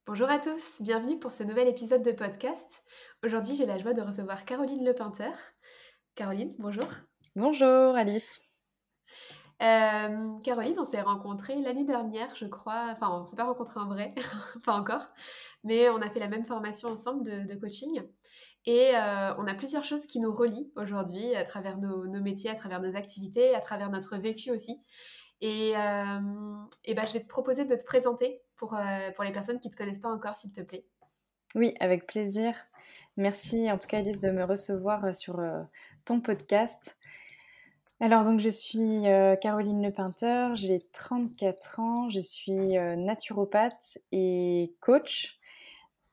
Bonjour à tous, bienvenue pour ce nouvel épisode de podcast. Aujourd'hui, j'ai la joie de recevoir Caroline Lepeinteur. Caroline, bonjour. Bonjour Alice. Caroline, on s'est rencontrés l'année dernière, je crois. Enfin, on ne s'est pas rencontrés en vrai, pas encore, mais on a fait la même formation ensemble de coaching. Et on a plusieurs choses qui nous relient aujourd'hui à travers nos métiers, à travers nos activités, à travers notre vécu aussi. Et ben, je vais te proposer de te présenter pour les personnes qui ne te connaissent pas encore, s'il te plaît. Oui, avec plaisir. Merci en tout cas Alice de me recevoir sur ton podcast. Alors donc je suis Caroline Lepeinteur, j'ai 34 ans, je suis naturopathe et coach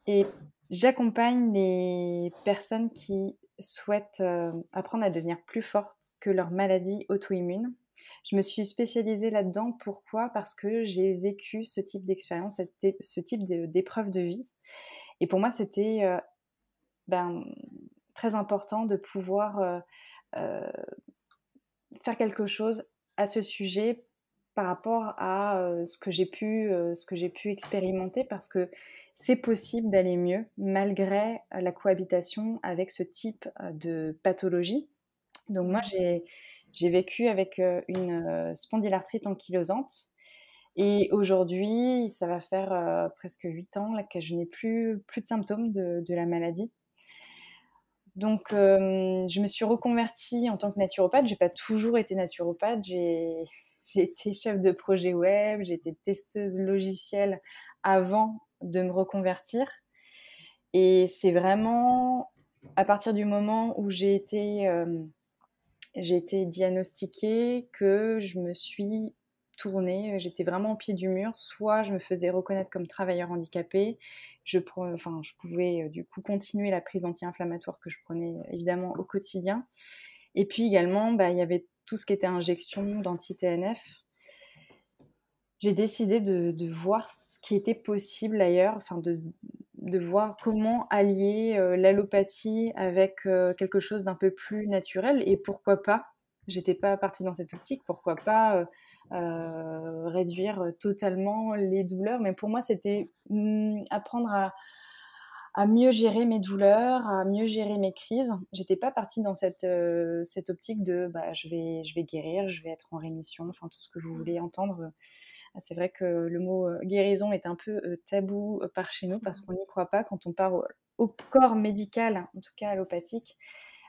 et j'accompagne les personnes qui souhaitent apprendre à devenir plus fortes que leur maladie auto-immune. Je me suis spécialisée là-dedans. Pourquoi ? Parce que j'ai vécu ce type d'expérience, ce type d'épreuve de vie. Et pour moi, c'était ben, très important de pouvoir euh, faire quelque chose à ce sujet par rapport à ce que j'ai pu expérimenter, parce que c'est possible d'aller mieux malgré la cohabitation avec ce type de pathologie. Donc moi, j'ai vécu avec une spondylarthrite ankylosante. Et aujourd'hui, ça va faire presque 8 ans là, que je n'ai plus de symptômes de la maladie. Donc, je me suis reconvertie en tant que naturopathe. J'ai pas toujours été naturopathe. J'ai été chef de projet web, j'ai été testeuse logicielle avant de me reconvertir. Et c'est vraiment à partir du moment où j'ai été diagnostiquée que je me suis tournée. J'étais vraiment au pied du mur. Soit je me faisais reconnaître comme travailleur handicapé, je pouvais du coup continuer la prise anti-inflammatoire que je prenais évidemment au quotidien. Et puis également, il y avait tout ce qui était injection d'anti-TNF. J'ai décidé de voir ce qui était possible ailleurs, enfin de voir comment allier l'allopathie avec quelque chose d'un peu plus naturel. Et pourquoi pas, j'étais pas partie dans cette optique, pourquoi pas réduire totalement les douleurs. Mais pour moi, c'était apprendre à mieux gérer mes douleurs, à mieux gérer mes crises. J'étais pas partie dans cette optique de je vais guérir, je vais être en rémission, enfin tout ce que vous voulez entendre. C'est vrai que le mot guérison est un peu tabou par chez nous, parce qu'on n'y croit pas quand on parle au corps médical, en tout cas allopathique.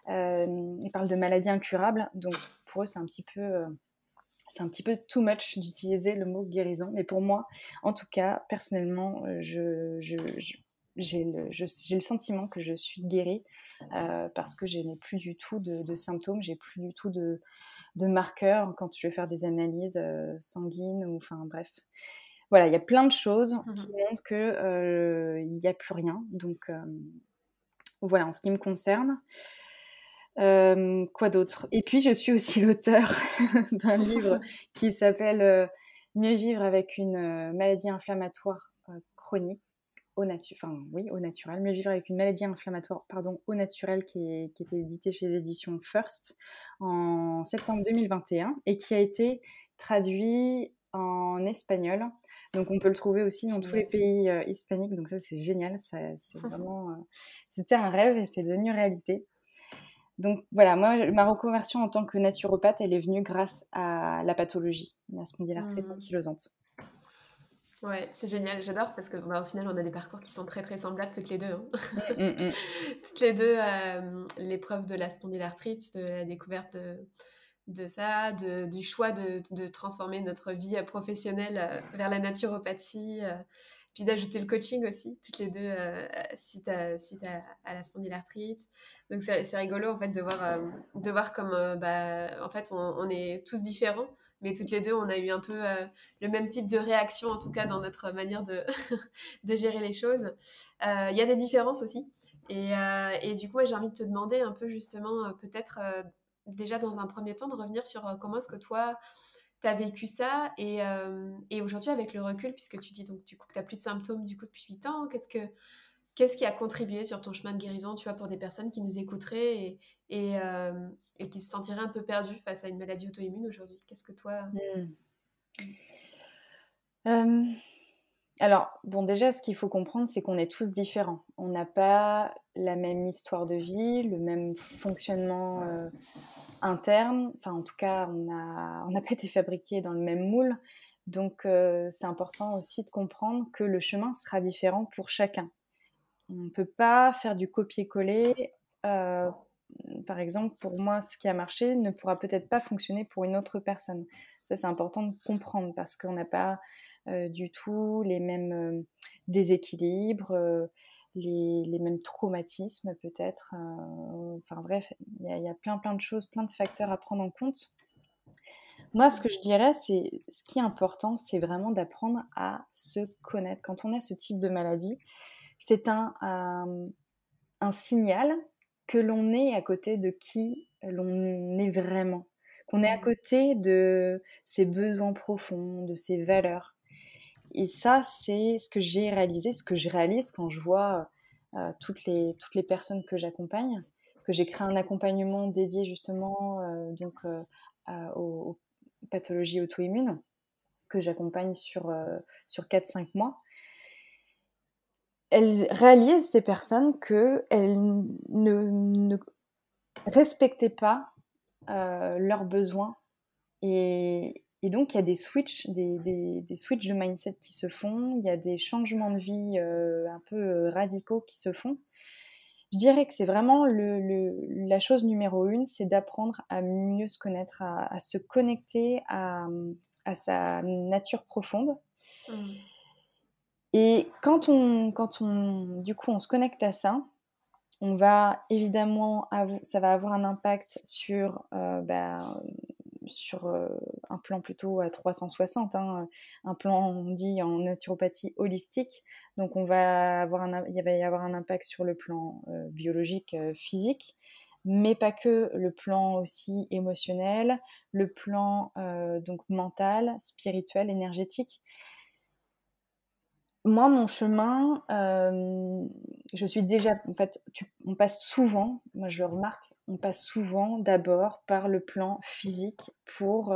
Ils parlent de maladies incurables, donc pour eux c'est un petit peu too much d'utiliser le mot guérison. Mais pour moi, en tout cas, personnellement, j'ai le sentiment que je suis guérie parce que je n'ai plus du tout de symptômes, j'ai plus du tout de marqueurs quand je vais faire des analyses sanguines, ou enfin bref. Voilà, il y a plein de choses qui montrent que il n'y a plus rien. Donc voilà, en ce qui me concerne. Quoi d'autre ? Et puis je suis aussi l'auteur d'un livre qui s'appelle Mieux vivre avec une maladie inflammatoire chronique au naturel. Mieux vivre avec une maladie inflammatoire, pardon, au naturel, qui était édité chez l'édition First en septembre 2021 et qui a été traduit en espagnol. Donc on peut le trouver aussi dans tous les Génial. pays hispaniques. Donc ça, c'est génial. C'est vraiment, c'était un rêve et c'est devenu réalité. Donc voilà, moi, ma reconversion en tant que naturopathe, elle est venue grâce à la pathologie, la spondylarthrite Mhm. ankylosante. Ouais, c'est génial, j'adore parce que au final, on a des parcours qui sont très très semblables toutes les deux, hein. Mm, mm, mm. Toutes les deux, l'épreuve de la spondylarthrite, de la découverte de ça, du choix de transformer notre vie professionnelle vers la naturopathie, puis d'ajouter le coaching aussi, toutes les deux suite à la spondylarthrite. Donc c'est rigolo en fait de voir comme en fait on est tous différents, mais toutes les deux on a eu un peu le même type de réaction, en tout cas dans notre manière de gérer les choses. Il y a des différences aussi. Et du coup, ouais, j'ai envie de te demander un peu justement, peut-être déjà dans un premier temps, de revenir sur comment est-ce que toi, tu as vécu ça et aujourd'hui, avec le recul, puisque tu dis donc du coup que tu n'as plus de symptômes du coup depuis 8 ans, qu'est-ce qui a contribué sur ton chemin de guérison, tu vois, pour des personnes qui nous écouteraient et qui se sentiraient un peu perdues face à une maladie auto-immune aujourd'hui? Qu'est-ce que toi... Mm. Mm. Euh, Alors, bon, déjà, ce qu'il faut comprendre, c'est qu'on est tous différents. On n'a pas la même histoire de vie, le même fonctionnement interne. Enfin, en tout cas, on n'a pas été fabriqués dans le même moule. Donc, c'est important aussi de comprendre que le chemin sera différent pour chacun. On ne peut pas faire du copier-coller. Euh, Par exemple, pour moi, ce qui a marché ne pourra peut-être pas fonctionner pour une autre personne. Ça, c'est important de comprendre parce qu'on n'a pas du tout les mêmes déséquilibres, les mêmes traumatismes peut-être. Enfin bref, il y a plein de choses, plein de facteurs à prendre en compte. Moi, ce que je dirais, c'est ce qui est important, c'est vraiment d'apprendre à se connaître. Quand on a ce type de maladie, c'est un signal que l'on est à côté de qui l'on est vraiment, qu'on est à Mmh. côté de ses besoins profonds, de ses valeurs. Et ça, c'est ce que j'ai réalisé, ce que je réalise quand je vois toutes les personnes que j'accompagne. Parce que j'ai créé un accompagnement dédié justement aux pathologies auto-immunes que j'accompagne sur 4-5 mois. Elles réalisent, ces personnes, qu'elles ne respectaient pas leurs besoins. Et donc, il y a des switches, des switches de mindset qui se font, il y a des changements de vie un peu radicaux qui se font. Je dirais que c'est vraiment la chose numéro une, c'est d'apprendre à mieux se connaître, à se connecter à sa nature profonde. Mmh. Et du coup, on se connecte à ça, on va évidemment, ça va avoir un impact sur un plan plutôt à 360, hein, un plan, on dit en naturopathie holistique. Donc, il va y avoir un impact sur le plan biologique, physique, mais pas que, le plan aussi émotionnel, le plan donc mental, spirituel, énergétique. Moi, mon chemin, je suis déjà, en fait, on passe souvent, moi je le remarque, on passe souvent d'abord par le plan physique pour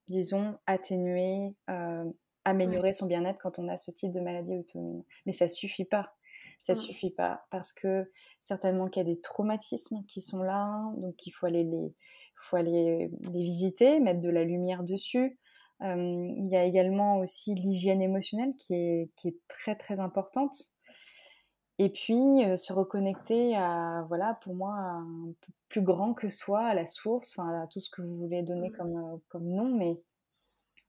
disons, atténuer, Ouais. améliorer son bien-être quand on a ce type de maladie auto-immune. Mais ça suffit pas. Ça Mmh. suffit pas parce que certainement qu'il y a des traumatismes qui sont là, donc faut aller les visiter, mettre de la lumière dessus. Il y a également aussi l'hygiène émotionnelle qui est très très importante. Et puis se reconnecter à, voilà, pour moi, à un peu plus grand que soi, à la source, enfin, à tout ce que vous voulez donner Mmh. comme nom, mais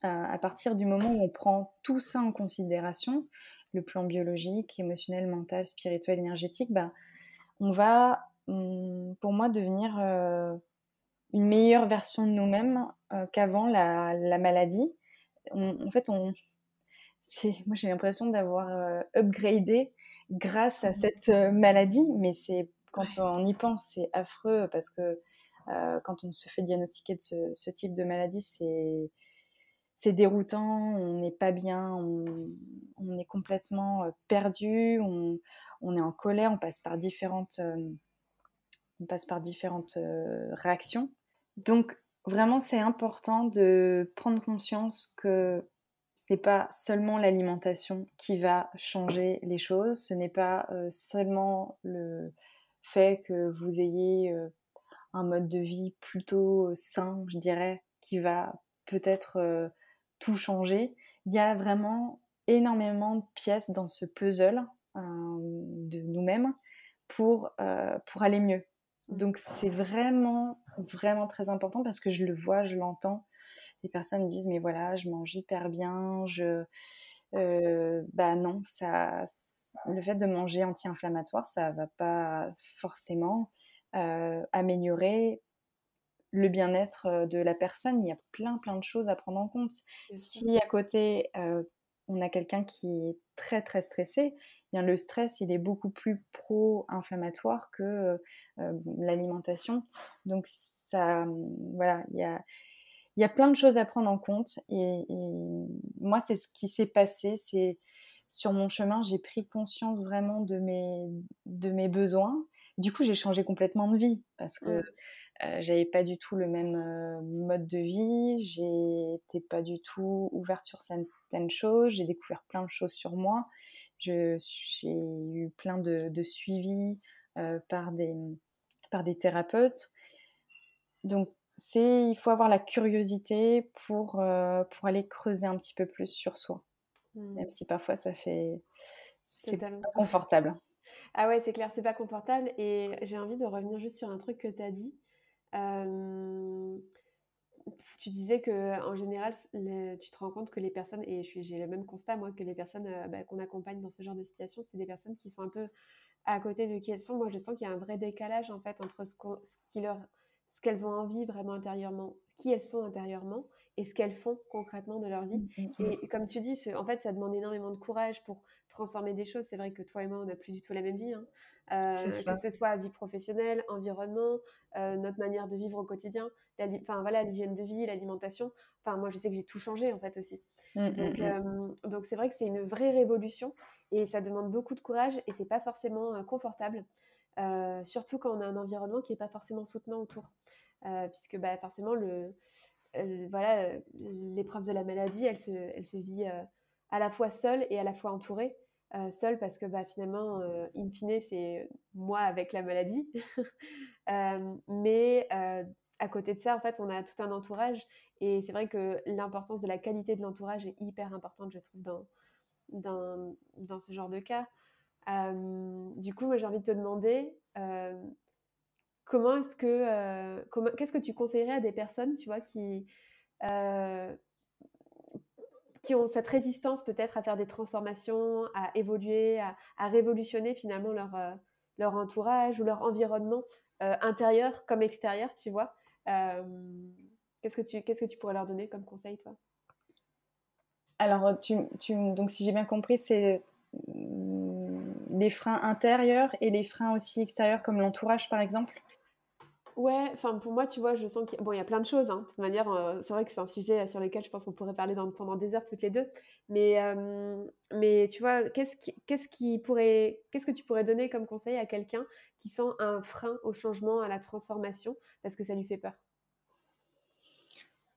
à partir du moment où on prend tout ça en considération, le plan biologique, émotionnel, mental, spirituel, énergétique, bah, on va, pour moi, devenir une meilleure version de nous-mêmes qu'avant la maladie. En fait, moi j'ai l'impression d'avoir upgradé grâce à Mmh. cette maladie, mais c'est quand Ouais. on y pense, c'est affreux parce que quand on se fait diagnostiquer de ce type de maladie, c'est déroutant, on n'est pas bien, on est complètement perdu, on est en colère, on passe par différentes réactions. Donc vraiment, c'est important de prendre conscience que ce n'est pas seulement l'alimentation qui va changer les choses, ce n'est pas seulement le fait que vous ayez un mode de vie plutôt sain, je dirais, qui va peut-être tout changer. Il y a vraiment énormément de pièces dans ce puzzle de nous-mêmes pour aller mieux. Mmh. Donc c'est vraiment, vraiment très important parce que je le vois, je l'entends. Les personnes disent, mais voilà, je mange hyper bien, bah non, le fait de manger anti-inflammatoire, ça va pas forcément améliorer le bien-être de la personne. Il y a plein de choses à prendre en compte. Bien sûr. Si à côté, on a quelqu'un qui est très très stressé, eh bien le stress, il est beaucoup plus pro-inflammatoire que l'alimentation. Donc ça, voilà, il y a plein de choses à prendre en compte. Et moi, c'est ce qui s'est passé. C'est sur mon chemin, j'ai pris conscience vraiment de mes besoins. Du coup, j'ai changé complètement de vie parce que Mmh. j'avais pas du tout le même mode de vie, j'étais pas du tout ouverte sur certaines choses, j'ai découvert plein de choses sur moi, j'ai eu plein de suivis par des thérapeutes. Donc, il faut avoir la curiosité pour aller creuser un petit peu plus sur soi, même si parfois c'est Totalement. inconfortable. Ah ouais, c'est clair, c'est pas confortable et j'ai envie de revenir juste sur un truc que tu as dit. Hem, Tu disais qu'en général, tu te rends compte que les personnes et j'ai le même constat moi, que les personnes, qu'on accompagne dans ce genre de situation, c'est des personnes qui sont un peu à côté de qui elles sont. Moi, je sens qu'il y a un vrai décalage en fait entre ce qu'elles ont envie vraiment intérieurement, qui elles sont intérieurement et ce qu'elles font concrètement de leur vie. Mmh, mmh, mmh. Et comme tu dis, en fait, ça demande énormément de courage pour transformer des choses. C'est vrai que toi et moi, on n'a plus du tout la même vie, hein. C'est Que ça. ce soit vie professionnelle, environnement, notre manière de vivre au quotidien, enfin voilà, l'hygiène de vie, l'alimentation. Enfin, moi, je sais que j'ai tout changé en fait aussi. Mmh, mmh, mmh. Donc c'est vrai que c'est une vraie révolution et ça demande beaucoup de courage et c'est pas forcément confortable, surtout quand on a un environnement qui est pas forcément soutenant autour. Puisque bah, forcément, voilà, l'épreuve de la maladie, elle se vit à la fois seule et à la fois entourée. Seule parce que bah, finalement, in fine, c'est moi avec la maladie. Mais à côté de ça, en fait, on a tout un entourage. Et c'est vrai que l'importance de la qualité de l'entourage est hyper importante, je trouve, dans ce genre de cas. Du coup, moi, j'ai envie de te demander qu'est-ce que tu conseillerais à des personnes, tu vois, euh, qui ont cette résistance peut-être à faire des transformations, à évoluer, à révolutionner finalement leur entourage ou leur environnement intérieur comme extérieur, tu vois. Euh, qu'est-ce que tu pourrais leur donner comme conseil, toi? Alors, donc si j'ai bien compris, c'est les freins intérieurs et les freins aussi extérieurs, comme l'entourage, par exemple. Ouais, enfin pour moi, tu vois, je sens qu'il y a plein de choses, hein. De toute manière, c'est vrai que c'est un sujet sur lequel je pense qu'on pourrait parler pendant des heures toutes les deux. Mais tu vois, qu'est-ce que tu pourrais donner comme conseil à quelqu'un qui sent un frein au changement, à la transformation, parce que ça lui fait peur?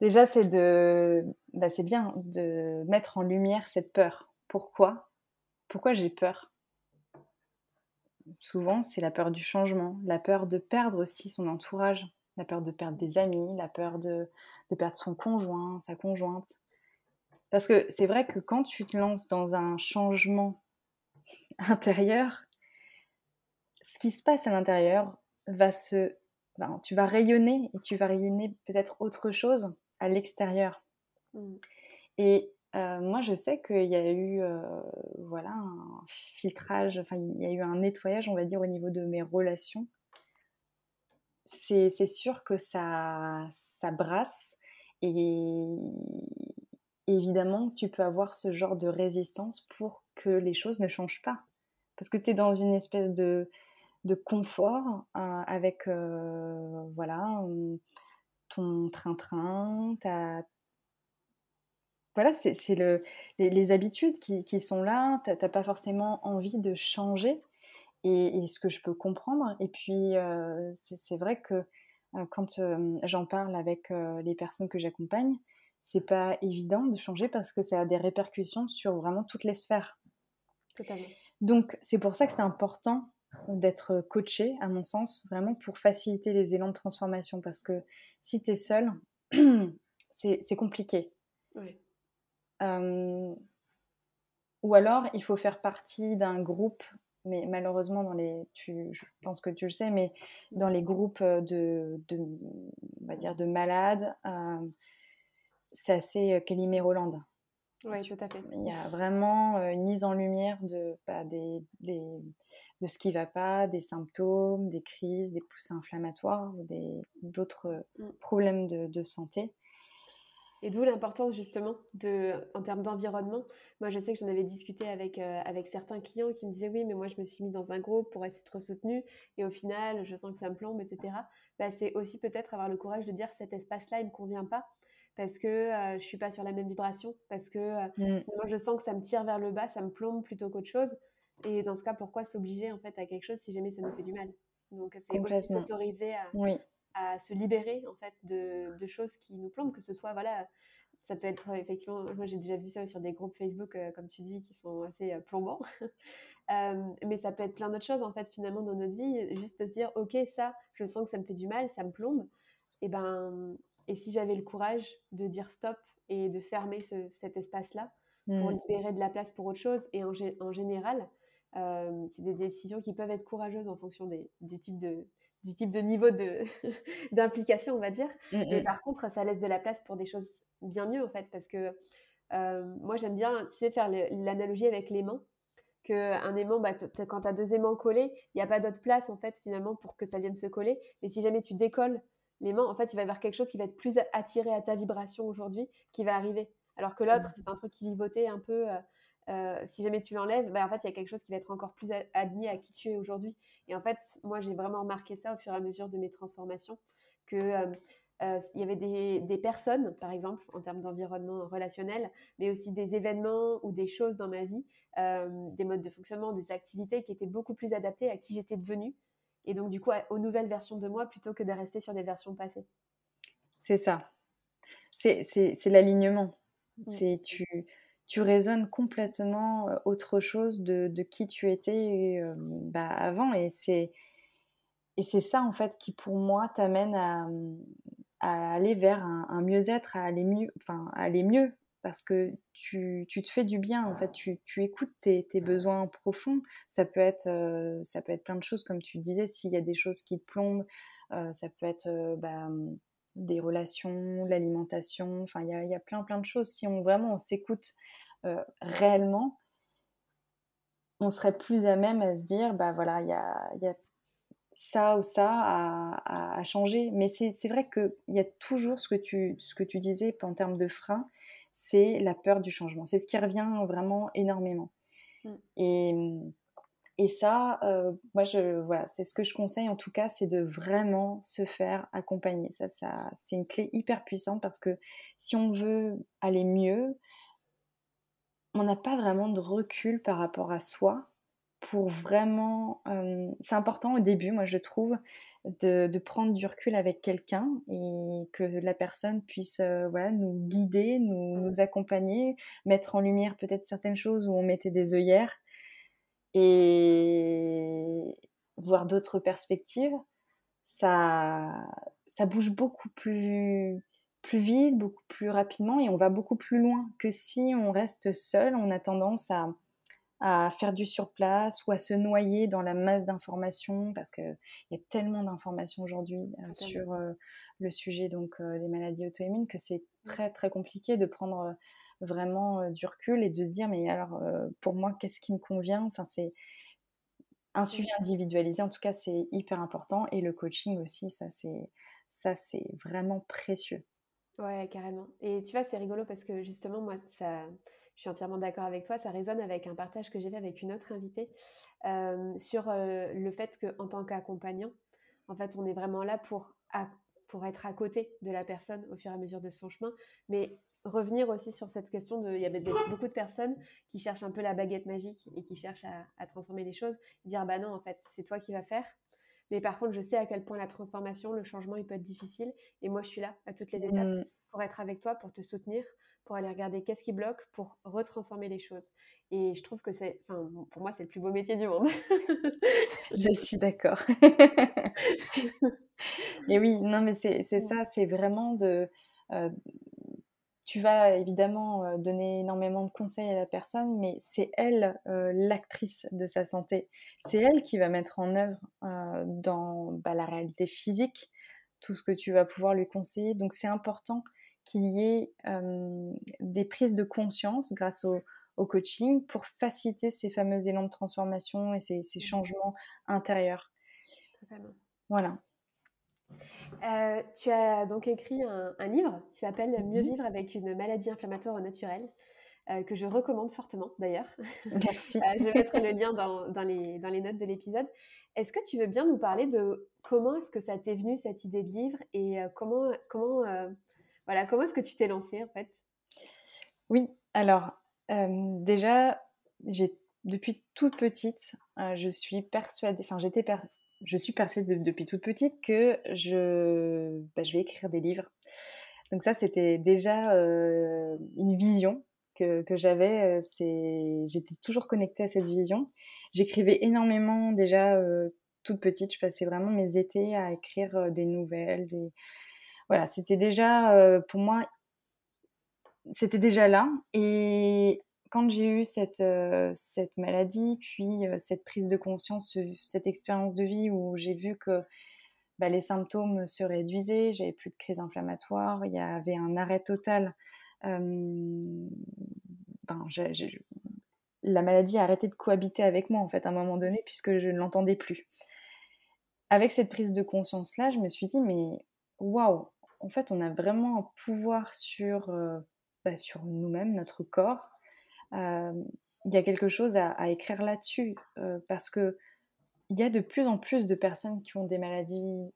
Déjà, c'est bien de mettre en lumière cette peur. Pourquoi j'ai peur? Souvent, c'est la peur du changement, la peur de perdre aussi son entourage, la peur de perdre des amis, la peur de perdre son conjoint, sa conjointe. Parce que c'est vrai que quand tu te lances dans un changement intérieur, ce qui se passe à l'intérieur tu vas rayonner et tu vas rayonner peut-être autre chose à l'extérieur. Mmh. Et moi, je sais qu'il y a eu voilà, un filtrage, enfin, il y a eu un nettoyage, on va dire, au niveau de mes relations. C'est sûr que ça brasse et évidemment, tu peux avoir ce genre de résistance pour que les choses ne changent pas. Parce que tu es dans une espèce de confort avec voilà, ton train-train, voilà, c'est les habitudes qui sont là, tu as pas forcément envie de changer et ce que je peux comprendre et puis, c'est vrai que, quand, j'en parle avec, les personnes que j'accompagne, c'est pas évident de changer parce que ça a des répercussions sur vraiment toutes les sphères. Totalement. Donc c'est pour ça que c'est important d'être coaché, à mon sens, vraiment pour faciliter les élans de transformation parce que si tu es seule, c'est compliqué. Ouais. Hem, ou alors il faut faire partie d'un groupe, mais malheureusement je pense que tu le sais, mais dans Mmh. les groupes, on va dire de malades, c'est assez, Kélimé-Roland. Ouais, Tu tout à fait. Il y a vraiment, une mise en lumière de ce qui va pas, des symptômes, des crises, des poussées inflammatoires ou d'autres, Mmh. problèmes de santé. Et d'où l'importance justement en termes d'environnement. Moi, je sais que j'en avais discuté avec certains clients qui me disaient oui, mais moi, je me suis mis dans un groupe pour être soutenue et au final, je sens que ça me plombe, etc. Bah, c'est aussi peut-être avoir le courage de dire cet espace-là, il me convient pas parce que je suis pas sur la même vibration, parce que Mmh, finalement, je sens que ça me tire vers le bas, ça me plombe plutôt qu'autre chose. Et dans ce cas, pourquoi s'obliger en fait à quelque chose si jamais ça nous fait du mal? Donc, c'est aussi complètement. s'autoriser Oui. à se libérer en fait de choses qui nous plombent, que ce soit voilà, ça peut être effectivement, moi j'ai déjà vu ça sur des groupes Facebook comme tu dis qui sont assez plombants, mais ça peut être plein d'autres choses en fait finalement dans notre vie, juste de se dire ok ça, je sens que ça me fait du mal, ça me plombe, et ben et si j'avais le courage de dire stop et de fermer cet espace-là pour libérer de la place pour autre chose, et en général, c'est des décisions qui peuvent être courageuses en fonction du type de niveau d'implication, on va dire. Mais par contre, ça laisse de la place pour des choses bien mieux, en fait, parce que moi, j'aime bien, tu sais, faire l'analogie avec l'aimant, qu'un aimant, bah, quand tu as deux aimants collés, il n'y a pas d'autre place, en fait, finalement, pour que ça vienne se coller. Mais si jamais tu décolles l'aimant, en fait, il va y avoir quelque chose qui va être plus attiré à ta vibration aujourd'hui, qui va arriver. Alors que l'autre, c'est un truc qui vivotait un peu. Si jamais tu l'enlèves, bah, en fait, il y a quelque chose qui va être encore plus aligné à qui tu es aujourd'hui. Et en fait, moi, j'ai vraiment remarqué ça au fur et à mesure de mes transformations, que il y avait des personnes, par exemple, en termes d'environnement relationnel, mais aussi des événements ou des choses dans ma vie, des modes de fonctionnement, des activités qui étaient beaucoup plus adaptées à qui j'étais devenue. Et donc, du coup, aux nouvelles versions de moi plutôt que de rester sur des versions passées. C'est ça. C'est l'alignement. Mm. Tu résonnes complètement autre chose de qui tu étais avant. Et c'est ça, en fait, qui, pour moi, t'amène à aller vers un mieux-être, à aller mieux. Parce que tu te fais du bien, en fait, tu écoutes tes besoins profonds. Ça peut être plein de choses, comme tu disais, s'il y a des choses qui te plombent, ça peut être des relations, l'alimentation, enfin, il y a plein de choses. Si on s'écoute réellement, on serait plus à même à se dire, bah voilà, il y a ça ou ça à changer. Mais c'est vrai qu'il y a toujours ce que tu disais en termes de frein, c'est la peur du changement. C'est ce qui revient vraiment énormément. Mm. Et ça, moi, voilà, c'est ce que je conseille en tout cas, c'est de vraiment se faire accompagner. Ça, c'est une clé hyper puissante parce que si on veut aller mieux, on n'a pas vraiment de recul par rapport à soi pour vraiment. C'est important au début, moi je trouve, de prendre du recul avec quelqu'un et que la personne puisse voilà, nous guider, nous accompagner, mettre en lumière peut-être certaines choses où on mettait des œillères et voir d'autres perspectives. Ça, ça bouge beaucoup plus vite, beaucoup plus rapidement et on va beaucoup plus loin que si on reste seul. On a tendance à faire du surplace ou à se noyer dans la masse d'informations parce qu'il y a tellement d'informations aujourd'hui sur le sujet des maladies auto-immunes que c'est très très compliqué de prendre vraiment du recul et de se dire mais alors pour moi qu'est-ce qui me convient, enfin c'est un suivi individualisé, en tout cas, c'est hyper important. Et le coaching aussi, ça, c'est vraiment précieux. Ouais, carrément. Et tu vois, c'est rigolo parce que justement, moi, je suis entièrement d'accord avec toi. Ça résonne avec un partage que j'ai fait avec une autre invitée sur le fait qu'en tant qu'accompagnant, en fait, on est vraiment là pour être à côté de la personne au fur et à mesure de son chemin. Mais revenir aussi sur cette question il y avait beaucoup de personnes qui cherchent un peu la baguette magique et qui cherchent à transformer les choses. Dire, bah non, en fait, c'est toi qui vas faire. Mais par contre, je sais à quel point la transformation, le changement, il peut être difficile. Et moi, je suis là à toutes les étapes pour être avec toi, pour te soutenir, pour aller regarder qu'est-ce qui bloque, pour retransformer les choses. Et je trouve que pour moi, c'est le plus beau métier du monde. Je suis d'accord. Et oui, non, mais c'est ça, c'est vraiment euh, tu vas évidemment donner énormément de conseils à la personne, mais c'est elle l'actrice de sa santé. C'est elle qui va mettre en œuvre dans la réalité physique tout ce que tu vas pouvoir lui conseiller. Donc c'est important qu'il y ait des prises de conscience grâce au coaching pour faciliter ces fameux élans de transformation et ces changements intérieurs. Totalement. Voilà. Tu as donc écrit un livre qui s'appelle Mieux vivre avec une maladie inflammatoire au naturel, que je recommande fortement d'ailleurs. Merci. Je vais mettre le lien dans les notes de l'épisode. Est-ce que tu veux bien nous parler de comment est-ce que ça t'est venu cette idée de livre et voilà, comment est-ce que tu t'es lancée en fait? Oui, alors déjà, depuis toute petite, je suis persuadée, enfin je suis persuadée depuis toute petite que je vais écrire des livres. Donc ça, c'était déjà une vision que j'avais. J'étais toujours connectée à cette vision. J'écrivais énormément déjà toute petite. Je passais vraiment mes étés à écrire des nouvelles. Voilà, c'était déjà, pour moi, c'était déjà là. Et quand j'ai eu cette maladie, puis cette prise de conscience, cette expérience de vie où j'ai vu que les symptômes se réduisaient, j'avais plus de crise inflammatoire, il y avait un arrêt total. Ben, la maladie a arrêté de cohabiter avec moi, en fait, à un moment donné, puisque je ne l'entendais plus. Avec cette prise de conscience-là, je me suis dit, mais waouh, en fait, on a vraiment un pouvoir sur nous-mêmes, notre corps. Il y a quelque chose à écrire là-dessus, parce que il y a de plus en plus de personnes qui ont des maladies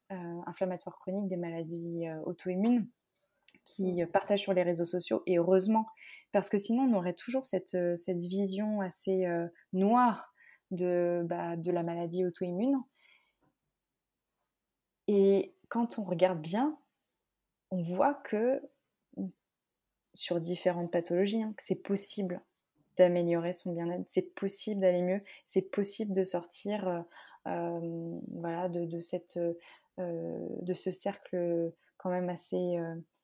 inflammatoires chroniques, des maladies auto-immunes, qui partagent sur les réseaux sociaux, et heureusement, parce que sinon on aurait toujours cette vision assez noire de la maladie auto-immune. Et quand on regarde bien, on voit que sur différentes pathologies, que c'est possible d'améliorer son bien-être, c'est possible d'aller mieux, c'est possible de sortir voilà, de ce cercle quand même assez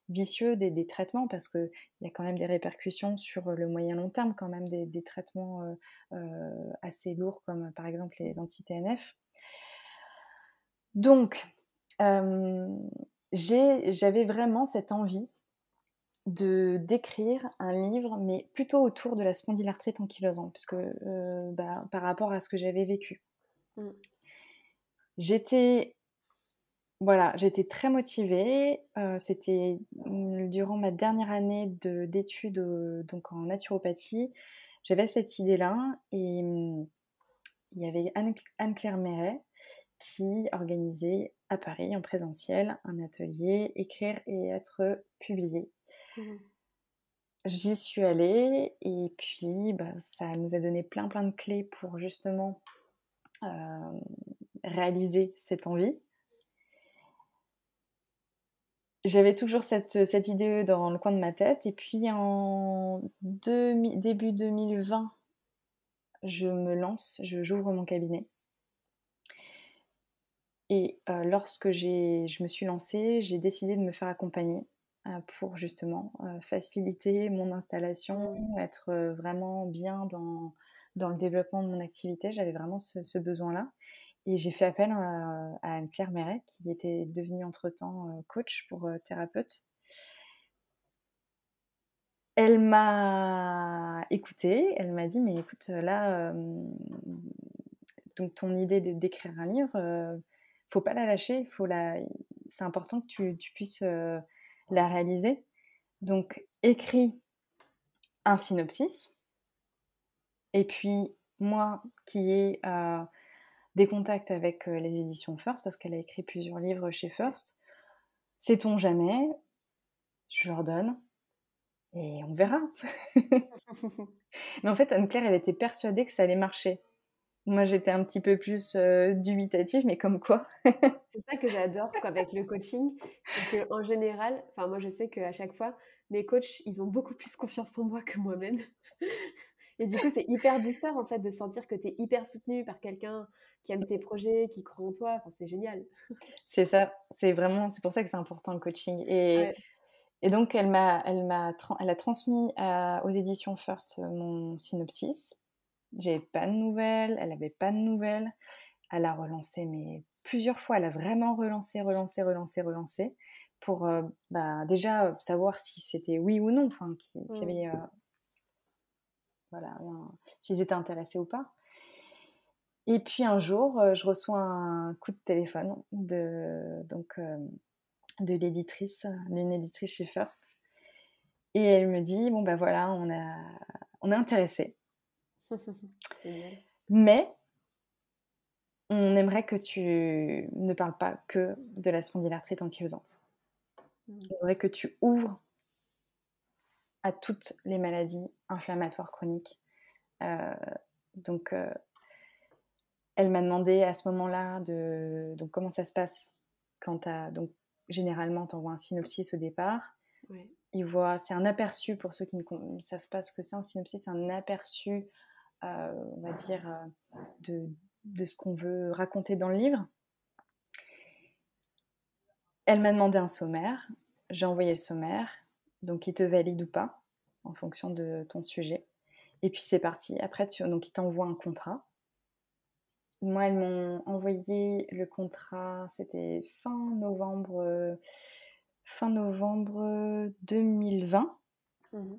vicieux des traitements, parce qu'il y a quand même des répercussions sur le moyen long terme, quand même des traitements assez lourds, comme par exemple les anti-TNF. Donc, j'avais vraiment cette envie d'écrire un livre, mais plutôt autour de la spondylarthrite ankylosante, puisque par rapport à ce que j'avais vécu. J'étais très motivée. C'était durant ma dernière année d'études donc en naturopathie. J'avais cette idée-là, et il y avait Anne-Claire Méret qui organisait à Paris en présentiel un atelier écrire et être publié. J'y suis allée, et puis ça nous a donné plein de clés pour justement réaliser cette envie. J'avais toujours cette idée dans le coin de ma tête, et puis en début 2020, j'ouvre mon cabinet. Et lorsque je me suis lancée, j'ai décidé de me faire accompagner pour justement faciliter mon installation, être vraiment bien dans le développement de mon activité. J'avais vraiment ce besoin-là. Et j'ai fait appel à Anne-Claire Méret, qui était devenue entre-temps coach pour thérapeute. Elle m'a écoutée, elle m'a dit, mais écoute, là, donc ton idée d'écrire un livre, faut pas la lâcher, c'est important que tu puisses la réaliser. Donc, écris un synopsis. Et puis, moi, qui ai des contacts avec les éditions First, parce qu'elle a écrit plusieurs livres chez First, sait-on jamais, je leur donne, et on verra. Mais en fait, Anne-Claire, elle était persuadée que ça allait marcher. Moi, j'étais un petit peu plus dubitative, mais comme quoi. C'est ça que j'adore avec le coaching, c'est qu'en général, enfin moi je sais qu'à chaque fois, mes coachs, ils ont beaucoup plus confiance en moi que moi-même. Et du coup, c'est hyper booster en fait de sentir que tu es hyper soutenu par quelqu'un qui aime tes projets, qui croit en toi. Enfin, c'est génial. C'est ça, c'est pour ça que c'est important le coaching. Ouais. Et donc, elle a transmis aux éditions First mon synopsis. J'avais pas de nouvelles, elle avait pas de nouvelles. Elle a relancé, mais plusieurs fois, elle a vraiment relancé pour déjà savoir si c'était oui ou non, enfin, s'il y avait, voilà, s'ils étaient intéressés ou pas. Et puis un jour, je reçois un coup de téléphone d'une éditrice chez First. Et elle me dit, bon voilà, on est intéressé. Génial. Mais on aimerait que tu ne parles pas que de la spondylarthrite ankylosante. On aimerait que tu ouvres à toutes les maladies inflammatoires chroniques. Donc, Elle m'a demandé à ce moment-là donc comment ça se passe quand donc généralement, tu envoies un synopsis au départ. Ouais. C'est un aperçu pour ceux qui ne savent pas ce que c'est un synopsis, c'est un aperçu, on va dire, de ce qu'on veut raconter dans le livre. Elle m'a demandé un sommaire, j'ai envoyé le sommaire, donc il te valide ou pas, en fonction de ton sujet. Et puis c'est parti. Après, donc ils t'envoient un contrat. Moi, elles m'ont envoyé le contrat, c'était fin novembre 2020. Mmh.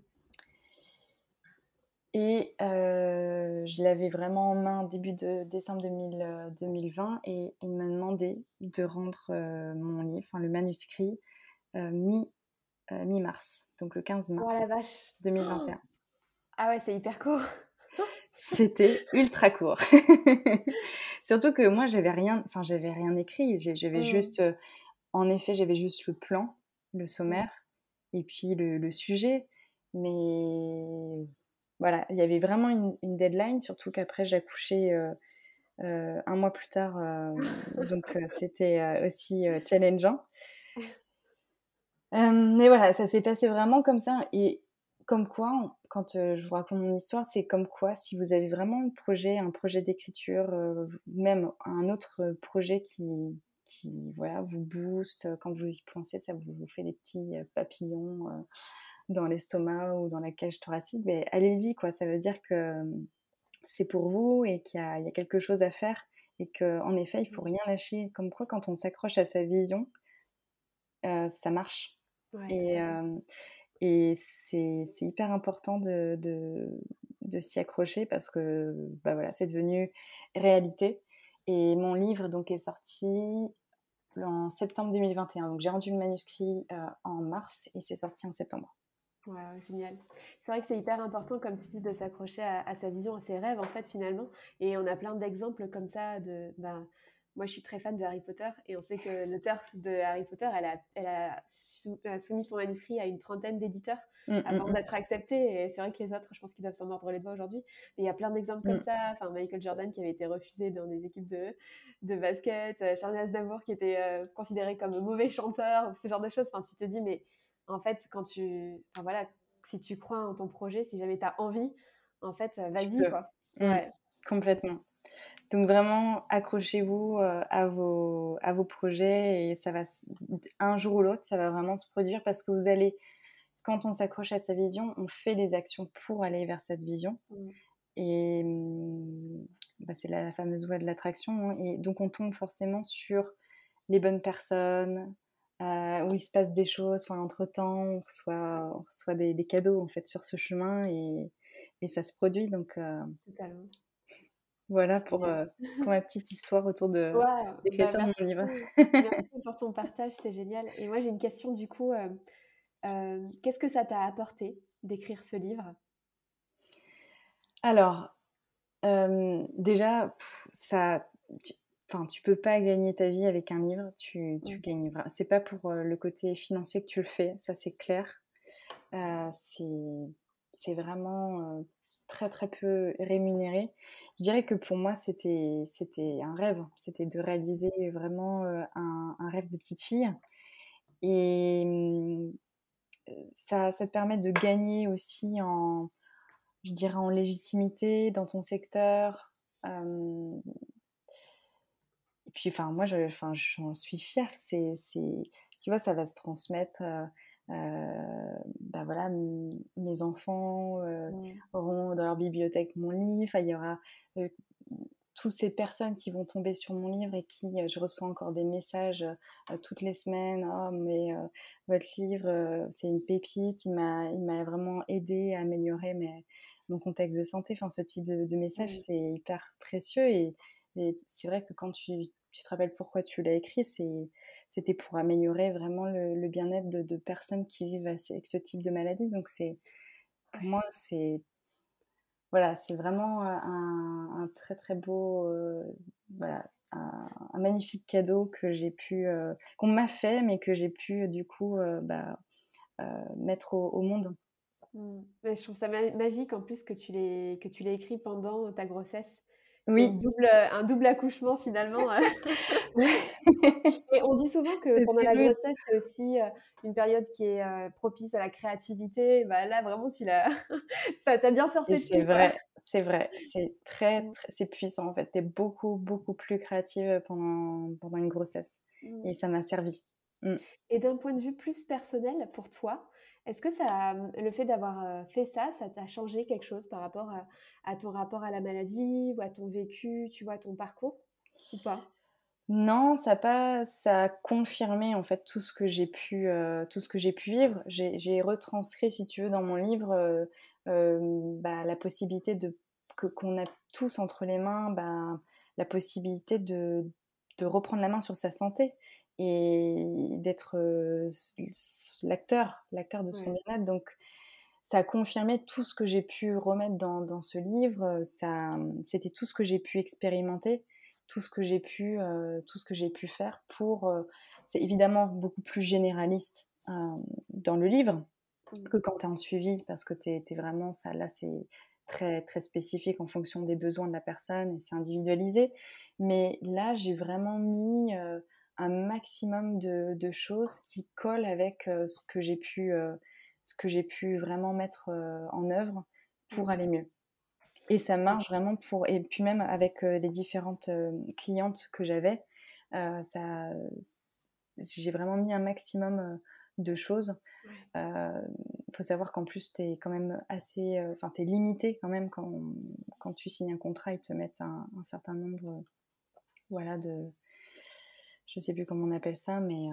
Et je l'avais vraiment en main début de décembre 2020 et il m'a demandé de rendre mon livre, enfin le manuscrit, mi-mars, donc le 15 Oh la mars vache! 2021. Ah ouais, c'est hyper court. C'était ultra court. Surtout que moi, j'avais rien écrit. J'avais Mmh. juste, en effet, j'avais juste le plan, le Mmh. sommaire et puis le sujet. Mais voilà, il y avait vraiment une deadline, surtout qu'après j'accouchais, 1 mois plus tard, donc c'était, aussi, challengeant. Mais voilà, ça s'est passé vraiment comme ça et comme quoi, quand, je vous raconte mon histoire, c'est comme quoi si vous avez vraiment un projet d'écriture, même un autre projet qui voilà, vous booste, quand vous y pensez, ça vous fait des petits, papillons, dans l'estomac ou dans la cage thoracique, beh, allez-y quoi. Ça veut dire que, c'est pour vous et qu'il y a quelque chose à faire et qu'en effet, il faut rien lâcher. Comme quoi, quand on s'accroche à sa vision, ça marche. Ouais, tout Et, à fait. et c'est hyper important de s'y accrocher parce que bah voilà, c'est devenu réalité. Et mon livre donc est sorti en septembre 2021. Donc j'ai rendu le manuscrit en mars et c'est sorti en septembre. Ouais, ouais, génial. C'est vrai que c'est hyper important, comme tu dis, de s'accrocher à sa vision, à ses rêves, en fait, finalement. Et on a plein d'exemples comme ça ben, moi, je suis très fan de Harry Potter et on sait que l'auteur de Harry Potter, elle a soumis son manuscrit à une trentaine d'éditeurs Mmh, mmh, avant mmh, d'être accepté. Et c'est vrai que les autres, je pense qu'ils doivent s'en mordre les doigts aujourd'hui. Mais il y a plein d'exemples comme mmh. ça. Enfin, Michael Jordan qui avait été refusé dans des équipes de basket, Charles Aznavour qui était considéré comme mauvais chanteur, ce genre de choses. Enfin, tu te dis, mais en fait, enfin voilà, si tu crois en ton projet, si jamais tu as envie, en fait, Tu vas-y, peux. quoi. Mmh, Ouais, complètement. Donc vraiment, accrochez-vous à vos projets et un jour ou l'autre, ça va vraiment se produire parce que quand on s'accroche à sa vision, on fait des actions pour aller vers cette vision. mmh, Et bah, c'est la fameuse loi de l'attraction, hein. Et donc on tombe forcément sur les bonnes personnes, où il se passe des choses. Enfin, entre-temps, on reçoit des cadeaux en fait sur ce chemin et ça se produit. Donc totalement. voilà pour, Génial. pour ma petite histoire autour de Ouais, bah, l'écriture de mon livre. merci. Merci pour ton partage, c'est génial. Et moi, j'ai une question du coup, qu'est-ce que ça t'a apporté d'écrire ce livre? Alors, déjà, ça tu enfin, tu peux pas gagner ta vie avec un livre. Tu Mmh, gagnes c'est pas pour, le côté financier que tu le fais, ça c'est clair. C'est vraiment, très, très peu rémunéré. Je dirais que pour moi, c'était un rêve. C'était de réaliser vraiment, un rêve de petite fille et ça te permet de gagner aussi je dirais en légitimité dans ton secteur. Hem Et puis, enfin, moi, j'en suis fière. Tu vois, ça va se transmettre. Bah voilà, mes enfants mmh, auront dans leur bibliothèque mon livre. Enfin, il y aura euh, toutes ces personnes qui vont tomber sur mon livre et je reçois encore des messages toutes les semaines. Oh, mais votre livre, c'est une pépite. Il m'a vraiment aidé à améliorer mon contexte de santé. Enfin, ce type de message, mmh, c'est hyper précieux et c'est vrai que quand tu te rappelles pourquoi tu l'as écrit, c'était pour améliorer vraiment le bien-être de personnes qui vivent avec ce type de maladie. Donc pour ouais. moi, voilà, c'est vraiment un très très beau, voilà, un magnifique cadeau qu'on m'a fait, mais que j'ai pu du coup mettre au monde. Mmh. Ouais, je trouve ça magique en plus que tu l'aies écrit pendant ta grossesse C'est Oui, un double accouchement finalement. oui, Et on dit souvent que pendant c'était la rude. grossesse, c'est aussi, une période qui est, propice à la créativité. Bah, là, vraiment, tu l'as ça tu bien Et surfé c'est dessus, quoi. vrai, c'est vrai. C'est très, Mmh. très c'est puissant, en fait. Tu es beaucoup, beaucoup plus créative, pendant une grossesse Mmh. et ça m'a servi. Mmh. Et d'un point de vue plus personnel pour toi, est-ce que ça, le fait d'avoir, fait ça, ça t'a changé quelque chose par rapport à ton rapport à la maladie ou à ton vécu, tu vois, ton parcours ou pas? Non, ça a confirmé, en fait, tout ce que j'ai pu vivre. J'ai retranscrit, si tu veux, dans mon livre, bah, la possibilité qu'on a tous entre les mains, bah, la possibilité de reprendre la main sur sa santé et d'être, l'acteur de son Ouais. bien-être. Donc ça a confirmé tout ce que j'ai pu remettre dans ce livre, c'était tout ce que j'ai pu expérimenter, tout ce que j'ai pu faire pour, c'est évidemment beaucoup plus généraliste, dans le livre Mmh. que quand tu es en suivi parce que tu es vraiment ça là, c'est très, très spécifique en fonction des besoins de la personne et c'est individualisé. Mais là, j'ai vraiment mis, un maximum de choses qui collent avec, ce que j'ai pu vraiment mettre, en œuvre pour Mmh. aller mieux. Et ça Ouais. marche vraiment pour et puis même avec, les différentes, clientes que j'avais, ça j'ai vraiment mis un maximum, de choses. Ouais. Faut savoir qu'en plus, tu es quand même assez, enfin, tu es limité quand même quand tu signes un contrat, ils te mettent un certain nombre, voilà, je sais plus comment on appelle ça, mais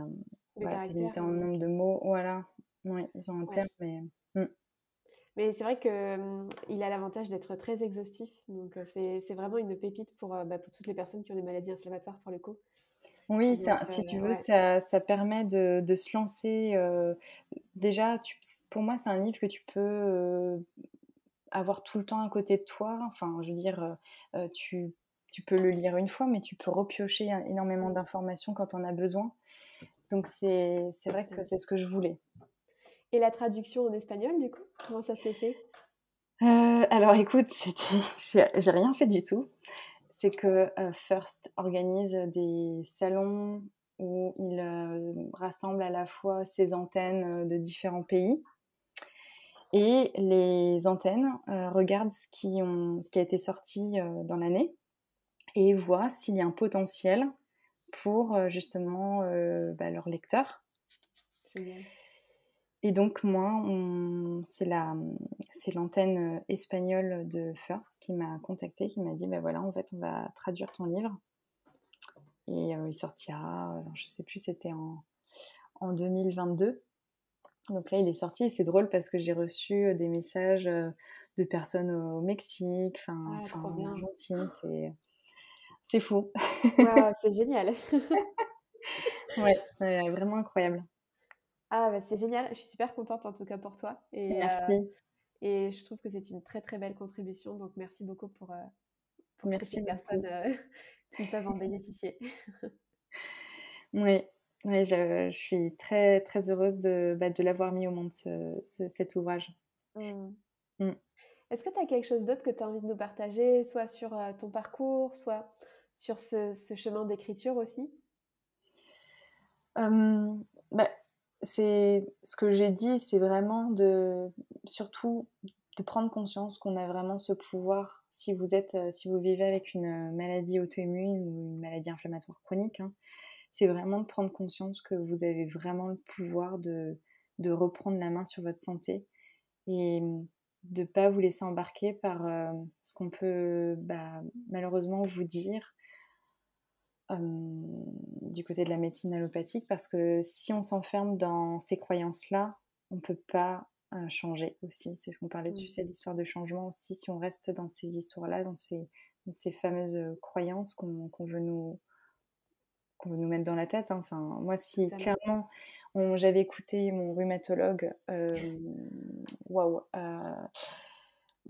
De voilà, tu es caractère, limité en nombre de mots, voilà. Oui, ils ont un ouais. terme, mais mmh. Mais c'est vrai que, il a l'avantage d'être très exhaustif, donc c'est vraiment une pépite pour, bah, pour toutes les personnes qui ont des maladies inflammatoires pour le coup. Oui, Donc si tu veux, ouais. ça permet de se lancer, déjà, pour moi, c'est un livre que tu peux, avoir tout le temps à côté de toi. Enfin, je veux dire, tu peux le lire une fois, mais tu peux repiocher énormément Mmh. d'informations quand on a besoin. Donc c'est vrai que Mmh. c'est ce que je voulais. Et la traduction en espagnol du coup, comment ça s'est fait? Alors écoute, j'ai rien fait du tout. C'est que, First organise des salons où il, rassemble à la fois ses antennes, de différents pays et les antennes, regardent ce qui a été sorti, dans l'année et voient s'il y a un potentiel pour, justement, bah, leurs lecteurs. Génial. Et donc moi, c'est l'antenne, espagnole de First qui m'a contactée, qui m'a dit: «Bah, voilà, en fait, on va traduire ton livre et il sortira», alors je sais plus, c'était en 2022. Donc là, il est sorti et c'est drôle parce que j'ai reçu, des messages, de personnes au Mexique, Ah enfin trop en bien. Argentine, c'est fou. Waouh, c'est génial. Ouais, c'est vraiment incroyable. Ah bah, c'est génial, je suis super contente en tout cas pour toi Merci, et je trouve que c'est une très, très belle contribution donc merci beaucoup pour toutes les merci personnes, beaucoup. qui peuvent en bénéficier. Oui, oui, je suis très, très heureuse de l'avoir mis au monde cet ouvrage. Mmh. Mmh. Est-ce que tu as quelque chose d'autre que tu as envie de nous partager, soit sur, ton parcours, soit sur ce chemin d'écriture aussi? Bah, c'est ce que j'ai dit, c'est vraiment surtout de prendre conscience qu'on a vraiment ce pouvoir. Si vous vivez avec une, maladie auto-immune ou une maladie inflammatoire chronique, hein, c'est vraiment de prendre conscience que vous avez vraiment le pouvoir de reprendre la main sur votre santé et de pas vous laisser embarquer par, ce qu'on peut, bah, malheureusement vous dire, du côté de la médecine allopathique parce que si on s'enferme dans ces croyances-là, on peut pas, changer aussi. C'est ce qu'on parlait, tu Mmh. sais, l'histoire de changement aussi. Si on reste dans ces histoires-là, dans ces fameuses, croyances qu'on veut nous mettre dans la tête, hein. Enfin, moi, si Totalement. clairement j'avais écouté mon rhumatologue, waouh,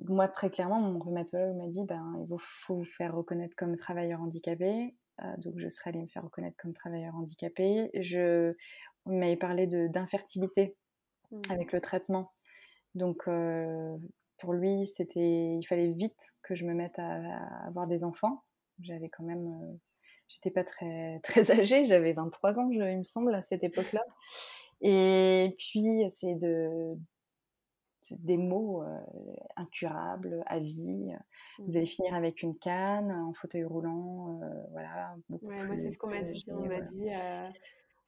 moi, très clairement, mon rhumatologue m'a dit: «Ben, faut vous faire reconnaître comme travailleur handicapé». Donc je serais allée me faire reconnaître comme travailleur handicapé. On m'avait parlé d'infertilité Mmh. avec le traitement. Donc pour lui, il fallait vite que je me mette à avoir des enfants. J'avais quand même, j'étais pas très, très âgée, j'avais 23 ans, il me semble, à cette époque-là. Et puis, c'est des maux incurables, à vie. Vous allez finir avec une canne, en fauteuil roulant, voilà, beaucoup Ouais, moi, c'est ce qu'on plus m'a dit. âgé, On m'a voilà. dit,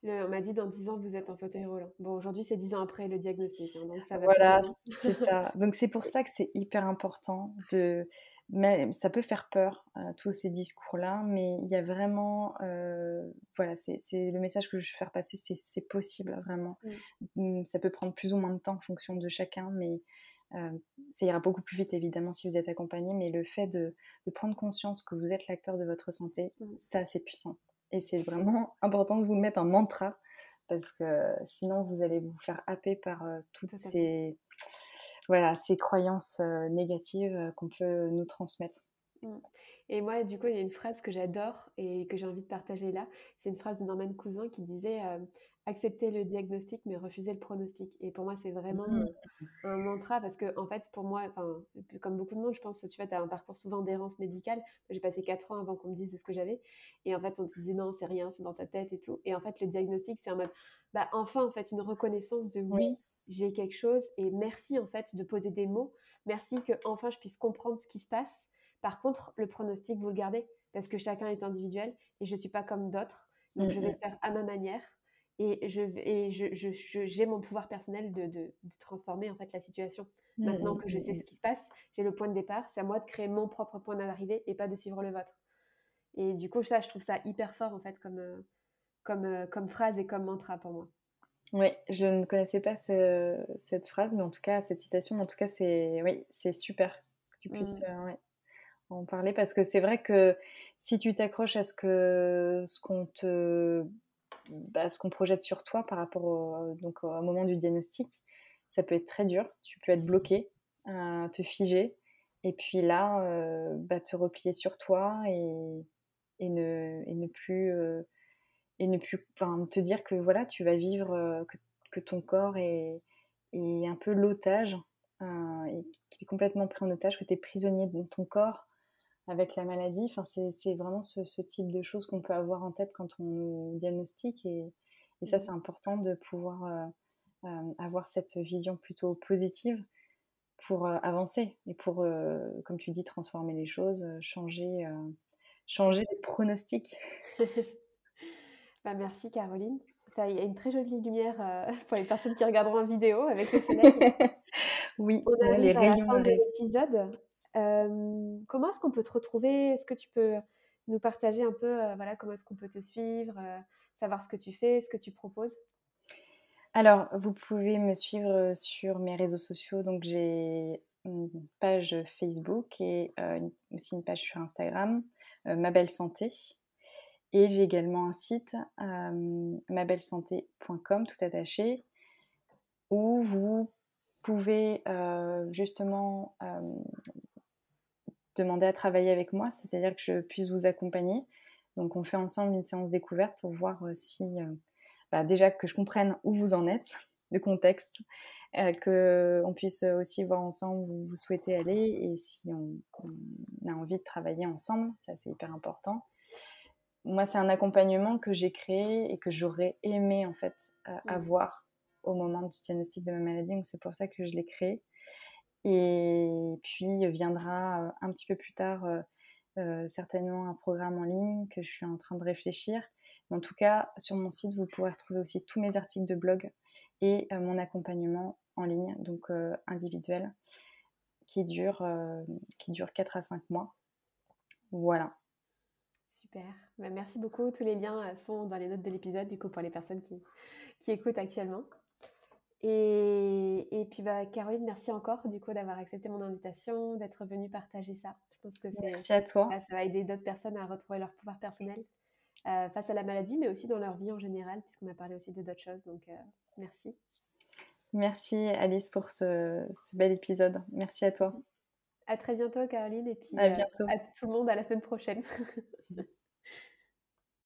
on m'a dit dans 10 ans, vous êtes en fauteuil roulant. Bon, aujourd'hui, c'est 10 ans après le diagnostic, hein, donc ça va plutôt Voilà, bien. c'est ça. Donc c'est pour ça que c'est hyper important mais ça peut faire peur, tous ces discours-là, mais il y a vraiment, voilà, c'est le message que je veux faire passer, c'est possible vraiment. Mm, Ça peut prendre plus ou moins de temps en fonction de chacun, mais ça ira beaucoup plus vite évidemment si vous êtes accompagné, mais le fait de prendre conscience que vous êtes l'acteur de votre santé, mm, ça c'est puissant. Et c'est vraiment important de vous le mettre en mantra parce que sinon vous allez vous faire happer par toutes tout à fait. voilà, ces croyances négatives qu'on peut nous transmettre. Mm. Et moi, du coup, il y a une phrase que j'adore et que j'ai envie de partager là. C'est une phrase de Norman Cousin qui disait accepter le diagnostic mais refuser le pronostic. Et pour moi, c'est vraiment Mmh. un mantra parce que, en fait, pour moi, enfin, comme beaucoup de monde, je pense, tu vois, tu as un parcours souvent d'errance médicale. J'ai passé 4 ans avant qu'on me dise ce que j'avais. Et en fait, on te disait non, c'est rien, c'est dans ta tête et tout. Et en fait, le diagnostic, c'est en mode, bah, enfin, en fait, une reconnaissance de Oui. oui, j'ai quelque chose et merci, en fait, de poser des mots. Merci que, enfin, je puisse comprendre ce qui se passe. Par contre, le pronostic, vous le gardez parce que chacun est individuel et je ne suis pas comme d'autres. Donc, Mmh je vais mh. le faire à ma manière j'ai mon pouvoir personnel de transformer en fait la situation. Mmh Maintenant mh, que je mmh sais mh. ce qui se passe, j'ai le point de départ, c'est à moi de créer mon propre point d'arrivée et pas de suivre le vôtre. Et du coup, ça, je trouve ça hyper fort en fait comme phrase et comme mantra pour moi. Ouais, je ne connaissais pas cette phrase, mais en tout cas, cette citation, mais en tout cas, oui, c'est super que tu puisses, Mm, ouais, en parler parce que c'est vrai que si tu t'accroches à ce qu'on projette sur toi par rapport donc au moment du diagnostic, ça peut être très dur. Tu peux être bloqué, te figer et puis là, te replier sur toi et ne plus, enfin, te dire que voilà, tu vas vivre, que ton corps est un peu l'otage, et qu'il est complètement pris en otage, que tu es prisonnier de ton corps avec la maladie. Enfin, c'est vraiment ce type de choses qu'on peut avoir en tête quand on nous diagnostique et ça, mm. c'est important de pouvoir, avoir cette vision plutôt positive pour, avancer et pour, comme tu dis, transformer les choses, changer les pronostics. Bah, merci Caroline. Il y a une très jolie lumière pour les personnes qui regarderont en vidéo avec le soleil. Oui, On ouais, les arrive à la rayons fin de arrivent. l'épisode. Comment est-ce qu'on peut te retrouver? Est-ce que tu peux nous partager un peu, voilà, comment est-ce qu'on peut te suivre, savoir ce que tu fais, ce que tu proposes? Alors, vous pouvez me suivre, sur mes réseaux sociaux, donc j'ai une page Facebook et aussi une page sur Instagram, Ma Belle Santé et j'ai également un site, mabellesanté.com tout attaché, où vous pouvez, justement, demander à travailler avec moi, c'est-à-dire que je puisse vous accompagner. Donc on fait ensemble une séance découverte pour voir, si, déjà que je comprenne où vous en êtes, le contexte, qu'on puisse aussi voir ensemble où vous souhaitez aller et si on a envie de travailler ensemble, ça c'est hyper important. Moi, c'est un accompagnement que j'ai créé et que j'aurais aimé en fait, Mmh. avoir au moment du diagnostic de ma maladie, donc c'est pour ça que je l'ai créé. Et puis viendra, un petit peu plus tard, certainement un programme en ligne que je suis en train de réfléchir. Mais en tout cas, sur mon site, vous pourrez retrouver aussi tous mes articles de blog et mon accompagnement en ligne, donc individuel, qui dure 4 à 5 mois. Voilà. Super. Bah, merci beaucoup. Tous les liens, sont dans les notes de l'épisode, du coup, pour les personnes qui écoutent actuellement. Et puis, bah, Caroline, merci encore, du coup, d'avoir accepté mon invitation, d'être venue partager ça. Je pense que Merci à toi. ça va aider d'autres personnes à retrouver leur pouvoir personnel, face à la maladie, mais aussi dans leur vie en général, puisqu'on a parlé aussi de d'autres choses, donc merci. Merci Alice pour ce bel épisode. Merci à toi. À très bientôt, Caroline, et puis À bientôt. à tout le monde, à la semaine prochaine.